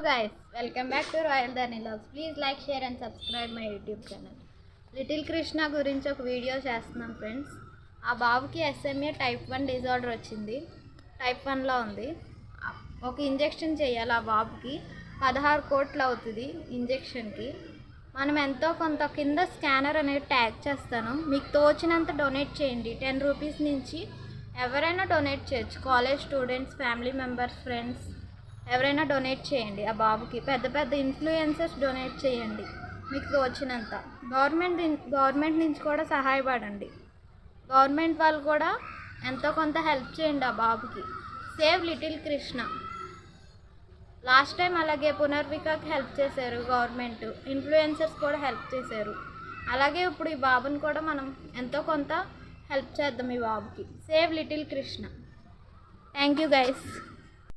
Guys, welcome back to Royal Dharni Vlogs. Please like, share and subscribe my YouTube channel. Little Krishna గురించి ఒక video చేస్తున్నాం friends. ఆ బాబుకి SMA type 1 disorder వచ్చింది. Type 1లో ఉంది. ఒక ఇంజెక్షన్ చేయాలి. ఆ బాబుకి 16 కోట్లు అవుతుంది ఇంజెక్షన్కి. మనం ఎంతో కొంత కింద స్కానర్ అనేది ట్యాగ్ చేస్తాను. మీకు తోచినంత డొనేట్ చేయండి. 10 రూపీస్ నుంచి ఎవరైనా డొనేట్ చేయొచ్చు. College students, family members, friends ఎవరైనా డొనేట్ చేయండి. ఆ బాబుకి పెద్ద పెద్ద ఇన్ఫ్లుయెన్సర్స్ డొనేట్ చేయండి మీకు తోచినంత. గవర్నమెంట్ నుంచి కూడా సహాయపడండి. గవర్నమెంట్ వాళ్ళు కూడా ఎంతో కొంత హెల్ప్ చేయండి ఆ బాబుకి. Save little Krishna. Last time అలాగే పునర్వికాకి హెల్ప్ చేశారు గవర్నమెంట్, ఇన్ఫ్లుయెన్సర్స్ కూడా హెల్ప్ చేశారు. అలాగే ఇప్పుడు ఈ బాబుని కూడా మనం ఎంతో కొంత హెల్ప్ చేద్దాం ఈ బాబుకి. Save little Krishna. Thank you guys.